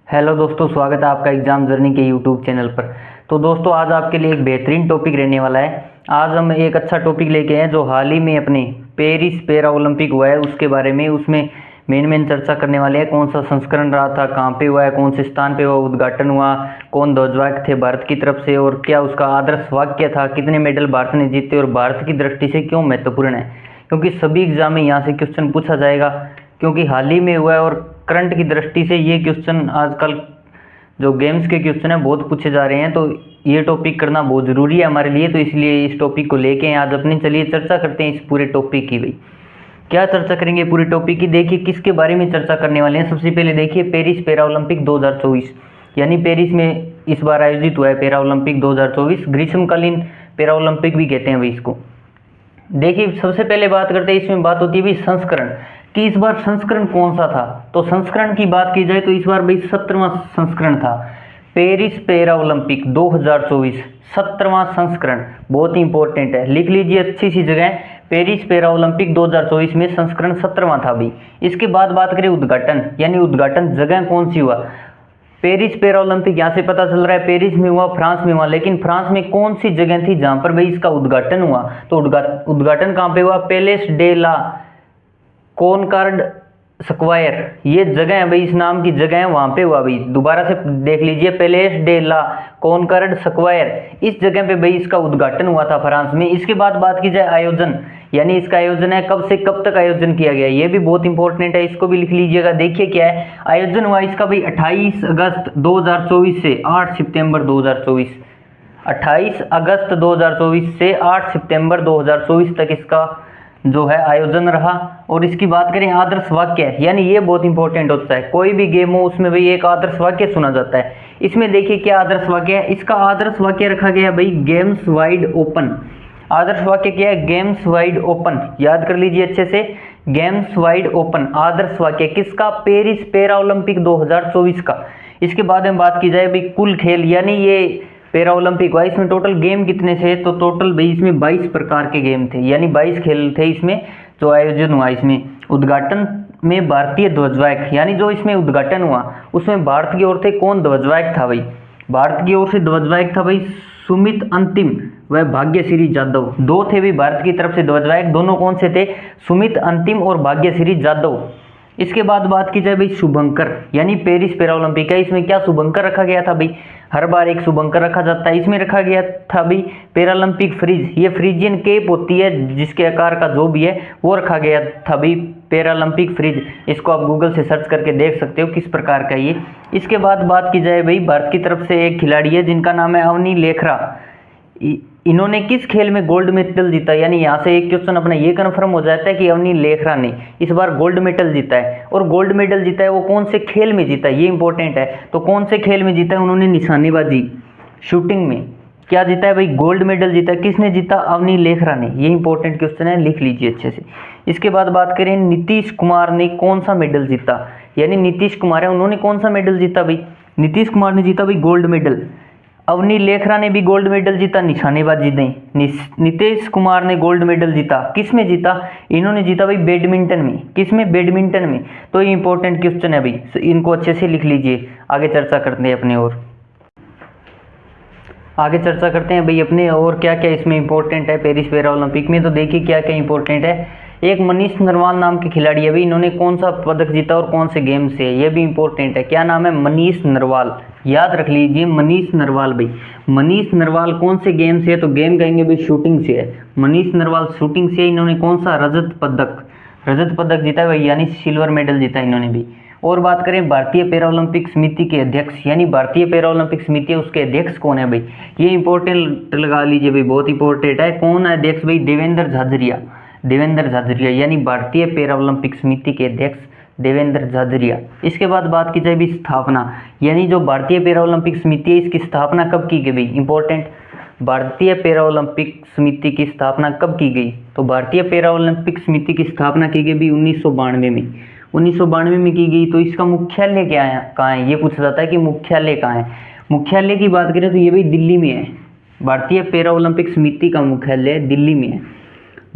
Hello दोस्तों, स्वागत है आपका एग्जाम जर्नी के यूट्यूब चैनल पर। तो दोस्तों, आज आपके लिए एक बेहतरीन टॉपिक रहने वाला है। आज हम एक अच्छा टॉपिक लेके आए हैं जो हाल ही में अपने पेरिस पैरा ओलंपिक हुआ है उसके बारे में। उसमें मेन चर्चा करने वाले हैं। कौन सा संस्करण रहा था, कहाँ पे हुआ है, कौन से स्थान पे हुआ, उद्घाटन हुआ, कौन ध्वजवाहक थे भारत की तरफ से, और क्या उसका आदर्श वाक्य था, कितने मेडल भारत ने जीते और भारत की दृष्टि से क्यों महत्वपूर्ण है। क्योंकि सभी एग्जाम में यहाँ से क्वेश्चन पूछा जाएगा, क्योंकि हाल ही में हुआ है और करंट की दृष्टि से ये क्वेश्चन आजकल जो गेम्स के क्वेश्चन है बहुत पूछे जा रहे हैं। तो ये टॉपिक करना बहुत ज़रूरी है हमारे लिए, तो इसलिए इस टॉपिक को लेके आज अपने चलिए चर्चा करते हैं इस पूरे टॉपिक की। भाई क्या चर्चा करेंगे पूरे टॉपिक की, देखिए किसके बारे में चर्चा करने वाले हैं। सबसे पहले देखिए पेरिस पैरा ओलंपिक 2024, यानी पेरिस में इस बार आयोजित हुआ है पैरा ओलंपिक 2024। ग्रीष्मकालीन पैरा ओलंपिक भी कहते हैं भाई इसको। देखिए सबसे पहले बात करते हैं, इसमें बात होती है भाई संस्करण कि इस बार संस्करण कौन सा था। तो संस्करण की बात की जाए तो इस बार भाई 17वां संस्करण था पेरिस पैरा ओलंपिक 2024। 17वां संस्करण बहुत ही इंपॉर्टेंट है, लिख लीजिए अच्छी सी जगह। पेरिस पैरा ओलंपिक 2024 में संस्करण 17वां था भाई। इसके बाद बात करें उद्घाटन, यानी उद्घाटन जगह कौन सी हुआ। पेरिस पैरा ओलंपिक यहाँ से पता चल रहा है पेरिस में हुआ, फ्रांस में हुआ, लेकिन फ्रांस में कौन सी जगह थी जहां पर भाई इसका उद्घाटन हुआ। तो उद्घाटन कहाँ पे हुआ, palace de la Concorde square, ये जगह है भाई, इस नाम की जगह है, वहां पे हुआ भाई। दोबारा से देख लीजिए, palace de la Concorde square, इस जगह पे भाई इसका उद्घाटन हुआ था फ्रांस में। इसके बाद बात की जाए आयोजन, यानी इसका आयोजन है कब से कब तक आयोजन किया गया, ये भी बहुत इंपॉर्टेंट है, इसको भी लिख लीजिएगा। देखिए क्या है, आयोजन हुआ इसका भाई 28 अगस्त 2024 से 8 सितंबर 2024। 28 अगस्त 2024 से 8 सितंबर 2024 तक इसका जो है आयोजन रहा। और इसकी बात करें आदर्श वाक्य, यानी ये बहुत इंपॉर्टेंट होता है, कोई भी गेम हो उसमें भाई एक आदर्श वाक्य सुना जाता है। इसमें देखिए क्या आदर्श वाक्य है, इसका आदर्श वाक्य रखा गया भाई गेम्स वाइड ओपन। आदर्श वाक्य क्या है, गेम्स वाइड ओपन, याद कर लीजिए अच्छे से, गेम्स वाइड ओपन आदर्श वाक्य किसका, पेरिस पैरा ओलंपिक 2024 का। इसके बाद में बात की जाए भाई कुल खेल, यानी ये पैरा ओलंपिक हुआ, इसमें टोटल गेम कितने थे, तो टोटल भाई इसमें 22 प्रकार के गेम थे, यानी 22 खेल थे इसमें जो आयोजन हुआ। इसमें उद्घाटन में भारतीय ध्वजवाहक, यानी जो इसमें उद्घाटन हुआ उसमें भारत की ओर से कौन ध्वजवाहक था भाई, भारत की ओर से ध्वजवाहक था भाई सुमित अंतिम व भाग्यश्री जाधव। दो थे भी भारत की तरफ से ध्वजवाहक, दोनों कौन से थे, सुमित अंतिम और भाग्यश्री जाधव। इसके बाद बात की जाए भाई शुभंकर, यानी पेरिस पैरा ओलंपिक है, इसमें क्या शुभंकर रखा गया था भाई, हर बार एक शुभंकर रखा जाता है, इसमें रखा गया था भाई पैरालंपिक फ्रिज, ये फ्रिजियन केप होती है जिसके आकार का जो भी है वो रखा गया था भाई पैरालंपिक फ्रिज। इसको आप गूगल से सर्च करके देख सकते हो किस प्रकार का ये। इसके बाद बात की जाए भाई भारत की तरफ से एक खिलाड़ी है जिनका नाम है अवनी लेखरा, इन्होंने किस खेल में गोल्ड मेडल जीता, यानी यहाँ से एक क्वेश्चन अपना ये कंफर्म हो जाता है कि अवनी लेखरा ने इस बार गोल्ड मेडल जीता है। और गोल्ड मेडल जीता है वो कौन से खेल में जीता है, ये इंपॉर्टेंट है। तो कौन से खेल में जीता है, उन्होंने निशानेबाजी शूटिंग में क्या जीता है भाई, गोल्ड मेडल जीता है। किसने जीता, अवनी लेखरा ने, ये इंपॉर्टेंट क्वेश्चन है, लिख लीजिए अच्छे से। इसके बाद बात करें नीतीश कुमार ने कौन सा मेडल जीता, यानी नीतीश कुमार है, उन्होंने कौन सा मेडल जीता भाई, नीतीश कुमार ने जीता भाई गोल्ड मेडल। अवनी लेखरा ने भी गोल्ड मेडल जीता निशानेबाजी में। नीतीश कुमार ने गोल्ड मेडल जीता, किस में जीता, इन्होंने जीता भाई बैडमिंटन में। किस में, बैडमिंटन में। तो ये इंपॉर्टेंट क्वेश्चन है भाई, इनको अच्छे से लिख लीजिए। आगे चर्चा करते हैं अपने और क्या क्या इसमें इंपॉर्टेंट है पेरिस पैरा ओलंपिक में। तो देखिए क्या क्या इंपॉर्टेंट है। एक मनीष नरवाल नाम के खिलाड़ी है भाई, इन्होंने कौन सा पदक जीता और कौन से गेम से, ये भी इंपॉर्टेंट है। क्या नाम है, मनीष नरवाल, याद रख लीजिए मनीष नरवाल भाई। मनीष नरवाल कौन से गेम से है, तो गेम कहेंगे भाई शूटिंग से है। मनीष नरवाल शूटिंग से, इन्होंने कौन सा रजत पदक जीता है भाई, यानी सिल्वर मेडल जीता इन्होंने भी। और बात करें भारतीय पैरा ओलंपिक समिति के अध्यक्ष, यानी भारतीय पैरा ओलंपिक समिति है उसके अध्यक्ष कौन है भाई, ये इंपॉर्टेंट लगा लीजिए भाई, बहुत इंपॉर्टेंट है। कौन है अध्यक्ष भाई, देवेंद्र झाझरिया, यानी भारतीय पैरा ओलंपिक समिति के अध्यक्ष देवेंद्र झाझरिया। इसके बाद बात की जाए भी स्थापना, यानी जो भारतीय पैरा ओलंपिक समिति है इसकी स्थापना कब की गई भाई, इंपॉर्टेंट। भारतीय पैरा ओलंपिक समिति की स्थापना कब की गई, तो भारतीय पैरा ओलंपिक समिति की स्थापना की गई भी 1992 में। 1992 में की गई। तो इसका मुख्यालय क्या है, कहाँ है, ये पूछा जाता है कि मुख्यालय कहाँ है। मुख्यालय की बात करें तो ये भाई दिल्ली में है, भारतीय पैरा ओलंपिक समिति का मुख्यालय दिल्ली में है।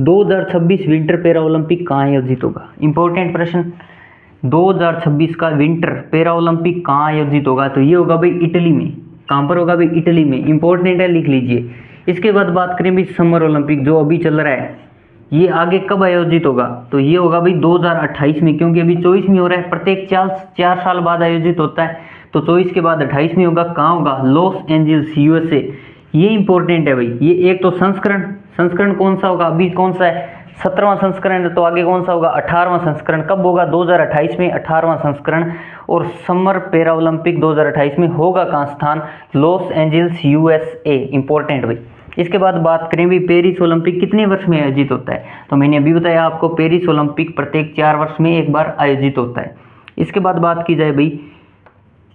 2026 विंटर पैरा ओलंपिक कहाँ आयोजित होगा, इंपॉर्टेंट प्रश्न। 2026 का विंटर पैरा ओलंपिक कहाँ आयोजित होगा? तो ये होगा भाई इटली में। कहाँ पर होगा भाई? इटली में। इंपॉर्टेंट है, लिख लीजिए। इसके बाद बात करें भाई समर ओलंपिक जो अभी चल रहा है, ये आगे कब आयोजित होगा? तो ये होगा भाई 2028 में, क्योंकि अभी 24 में हो रहा है। प्रत्येक 4 साल बाद आयोजित होता है, तो 24 के बाद 28 में होगा। कहाँ होगा? Los Angeles, USA. ये इंपॉर्टेंट है भाई। ये एक तो संस्करण कौन सा होगा? अभी कौन सा है? 17वां संस्करण है, तो आगे कौन सा होगा? 18वां संस्करण। कब होगा? 2028 में 18वां संस्करण। और समर पैरा ओलंपिक 2028 में होगा कहाँ स्थान? Los Angeles, USA. इंपॉर्टेंट भाई। इसके बाद बात करें भी पेरिस ओलंपिक कितने वर्ष में आयोजित होता है? तो मैंने अभी बताया आपको, पेरिस ओलंपिक प्रत्येक 4 वर्ष में एक बार आयोजित होता है। इसके बाद बात की जाए भाई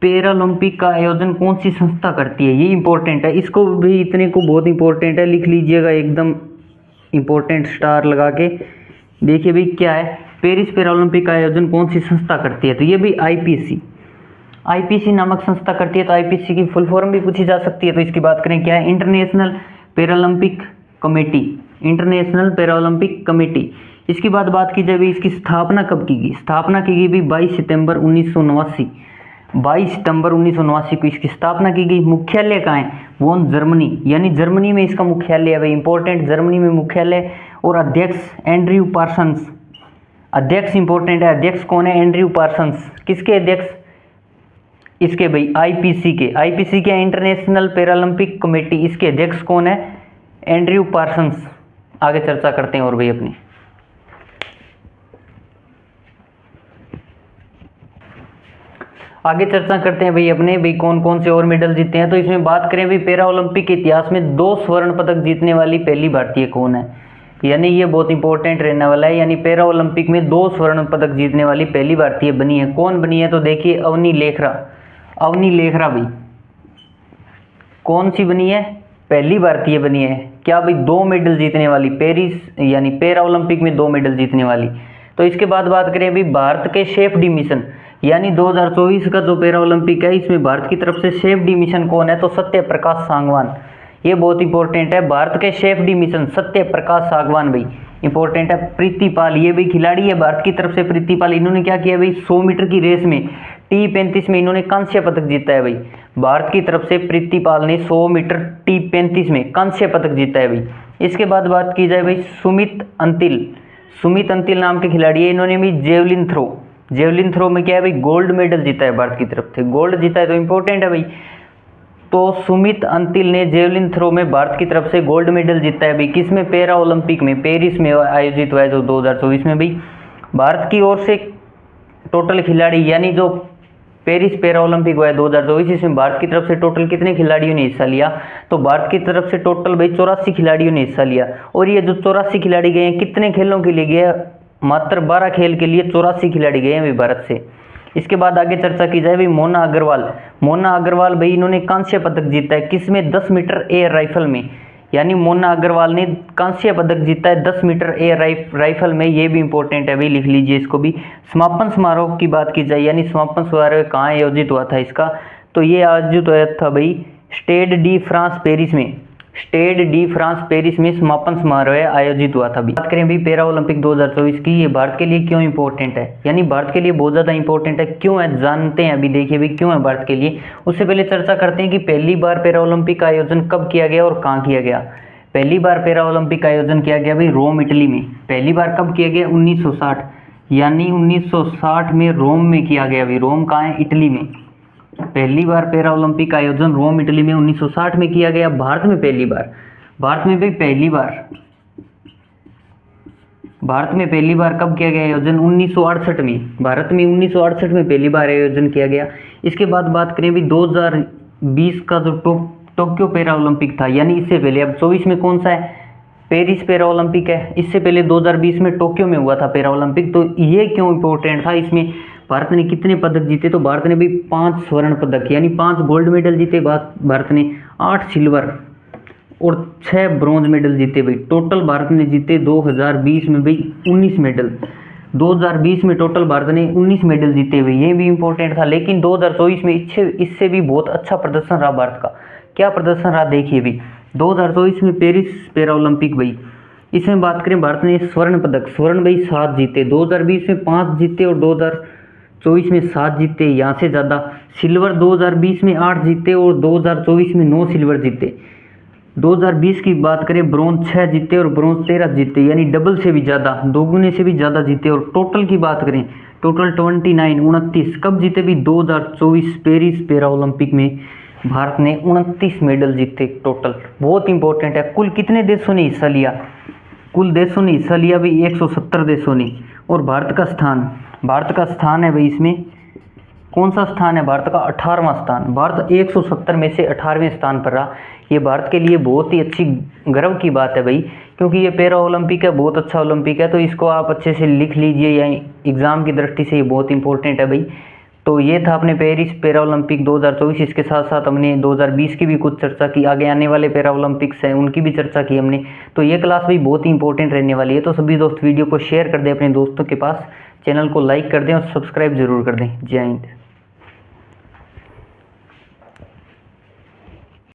पैरा ओलंपिक का आयोजन कौन सी संस्था करती है? ये इंपॉर्टेंट है, इसको भी इतने को बहुत इंपॉर्टेंट है, लिख लीजिएगा एकदम इंपॉर्टेंट स्टार लगा के। देखिए भाई क्या है, पेरिस पैरा ओलंपिक का आयोजन कौन सी संस्था करती है? तो ये भी आईपीसी नामक संस्था करती है। तो आईपीसी की फुल फॉर्म भी पूछी जा सकती है। तो इसकी बात करें क्या है? International Paralympic committee. International Paralympic committee. इसके बाद बात की जाए भी इसकी स्थापना कब की गई? स्थापना की गई भी 22 सितंबर 1979। 22 सितंबर 1979 को इसकी स्थापना की गई। मुख्यालय कहाँ है? वो जर्मनी, यानी जर्मनी में इसका मुख्यालय है भाई। इंपॉर्टेंट, जर्मनी में मुख्यालय। और अध्यक्ष एंड्रयू पार्सन्स। अध्यक्ष इंपॉर्टेंट है, अध्यक्ष कौन है? Andrew Parsons. किसके अध्यक्ष? इसके भाई आईपीसी के इंटरनेशनल पैरालंपिक कमेटी। इसके अध्यक्ष कौन है? Andrew Parsons. आगे चर्चा करते हैं और भाई अपनी। आगे चर्चा करते हैं भाई अपने भाई कौन कौन से और मेडल जीते हैं। तो इसमें बात करें भाई पैरा ओलंपिक के इतिहास में 2 स्वर्ण पदक जीतने वाली पहली भारतीय कौन है? यानी ये बहुत इंपॉर्टेंट रहने वाला है। यानी पैरा ओलंपिक में 2 स्वर्ण पदक जीतने वाली पहली भारतीय बनी है। कौन बनी है? तो देखिए अवनी लेखरा भाई। कौन सी बनी है? पहली भारतीय बनी है। क्या भाई? 2 मेडल जीतने वाली, पेरिस यानी पैरा ओलंपिक में 2 मेडल जीतने वाली। तो इसके बाद बात करें अभी भारत के सेफ्टी मिशन, यानी 2024 का जो पैरा ओलंपिक है इसमें भारत की तरफ से सेफ्टी मिशन कौन है? तो सत्य प्रकाश सांगवान। ये बहुत इंपॉर्टेंट है, भारत के सेफ्टी मिशन सत्य प्रकाश सांगवान भाई। इंपॉर्टेंट है। प्रीति पाल, ये भी खिलाड़ी है भारत की तरफ से। प्रीति पाल, इन्होंने क्या किया भाई? 100 मीटर की रेस में T35 में इन्होंने कांस्य पदक जीता है भाई। भारत की तरफ से प्रीति पाल ने 100 मीटर T35 में कांस्य पदक जीता है भाई। इसके बाद बात की जाए भाई सुमित अंतिल नाम के खिलाड़ी है। इन्होंने भी जेवलिन थ्रो में क्या है भाई? गोल्ड मेडल जीता है भारत की तरफ से। गोल्ड जीता है, तो इंपॉर्टेंट है भाई। तो सुमित अंतिल ने जेवलिन थ्रो में भारत की तरफ से गोल्ड मेडल जीता है भाई। किसमें? पैरा ओलंपिक में, पेरिस में आयोजित हुआ है जो 2024 में भाई। भारत की ओर से टोटल खिलाड़ी, यानी जो पेरिस पैरा ओलंपिक हुआ है 2024, इसमें भारत की तरफ से टोटल कितने खिलाड़ियों ने हिस्सा लिया? तो भारत की तरफ से टोटल भाई 84 खिलाड़ियों ने हिस्सा लिया। और ये जो 84 खिलाड़ी गए हैं, कितने खेलों के लिए गए? मात्र 12 खेल के लिए 84 खिलाड़ी गए हैं भाई भारत से। इसके बाद आगे चर्चा की जाए भाई मोना अग्रवाल भाई, इन्होंने कांस्य पदक जीता है। किसमें? 10 मीटर एयर राइफल में। यानी मोना अग्रवाल ने कांस्य पदक जीता है 10 मीटर एयर राइफल में। ये भी इंपॉर्टेंट है भाई, लिख लीजिए इसको भी। समापन समारोह की बात की जाए, यानी समापन समारोह कहाँ आयोजित हुआ था इसका? तो ये आयोजित हुआ था भाई स्टेड डी फ्रांस पेरिस में समापन समारोह आयोजित हुआ था। बात करें भी पैरा ओलंपिक 2024 की, ये भारत के लिए क्यों इंपॉर्टेंट है? यानी भारत के लिए बहुत ज़्यादा इंपॉर्टेंट है। क्यों है जानते हैं अभी। देखिए भी क्यों है भारत के लिए। उससे पहले चर्चा करते हैं कि पहली बार पैरा ओलंपिक का आयोजन कब किया गया और कहाँ किया गया। पहली बार पैरा ओलंपिक का आयोजन किया गया भाई रोम, इटली में। पहली बार कब किया गया? 1960, यानी 1960 में रोम में किया गया भाई। रोम कहाँ है? इटली में। पहली बार पैरा ओलंपिक का आयोजन रोम, इटली में 1960 में किया गया। भारत में पहली बार कब किया गया आयोजन? 1968 में। भारत में 1968 में पहली बार आयोजन किया गया। इसके बाद बात करें भी 2020 का जो टोक्यो पैरा ओलंपिक था, यानी इससे पहले, अब 24 में कौन सा है? पेरिस पैरा ओलंपिक है। इससे पहले 2020 में टोक्यो में हुआ था पैरा ओलंपिक। तो ये क्यों इंपॉर्टेंट था? इसमें भारत ने कितने पदक जीते? तो भारत ने भी 5 स्वर्ण पदक, यानी 5 गोल्ड मेडल जीते भारत ने, 8 सिल्वर और 6 ब्रॉन्ज मेडल जीते भाई। टोटल भारत ने जीते 2020 में भाई 19 मेडल। 2020 में टोटल भारत ने 19 मेडल जीते हुए, ये भी इंपॉर्टेंट था। लेकिन 2024 में इससे भी बहुत अच्छा प्रदर्शन रहा भारत का। क्या प्रदर्शन रहा देखिए भी 2024 में पेरिस पैरा ओलंपिक भाई। इसमें बात करें भारत ने स्वर्ण भाई 7 जीते, 2020 में 5 जीते और 2024 में 7 जीते, यहाँ से ज़्यादा। सिल्वर 2020 में 8 जीते और 2024 में 9 सिल्वर जीते। 2020 की बात करें, ब्रोंज 6 जीते और ब्रोंज 13 जीते, यानी डबल से भी ज़्यादा, दोगुने से भी ज़्यादा जीते। और टोटल की बात करें, टोटल 29 कब जीते भी, 2024 पेरिस पैरा ओलंपिक में भारत ने 29 मेडल जीते टोटल। बहुत इंपॉर्टेंट है। कुल कितने देशों ने हिस्सा लिया? कुल देशों ने हिस्सा लिया भाई 170 देशों ने। और भारत का स्थान है भाई इसमें, कौन सा स्थान है? भारत का 18वां स्थान। भारत 170 में से 18वें स्थान पर रहा। ये भारत के लिए बहुत ही अच्छी गर्व की बात है भाई, क्योंकि ये पैरा ओलंपिक है, बहुत अच्छा ओलंपिक है। तो इसको आप अच्छे से लिख लीजिए, या एग्ज़ाम की दृष्टि से ये बहुत इंपॉर्टेंट है भाई। तो ये था अपने पेरिस पैरा ओलंपिक 2024। इसके साथ साथ हमने 2020 की भी कुछ चर्चा की, आगे आने वाले पैरा ओलंपिक्स हैं उनकी भी चर्चा की हमने। तो ये क्लास भी बहुत ही इंपॉर्टेंट रहने वाली है। तो सभी दोस्त वीडियो को शेयर कर दें अपने दोस्तों के पास, चैनल को लाइक कर दें और सब्सक्राइब जरूर कर दें। जय हिंद।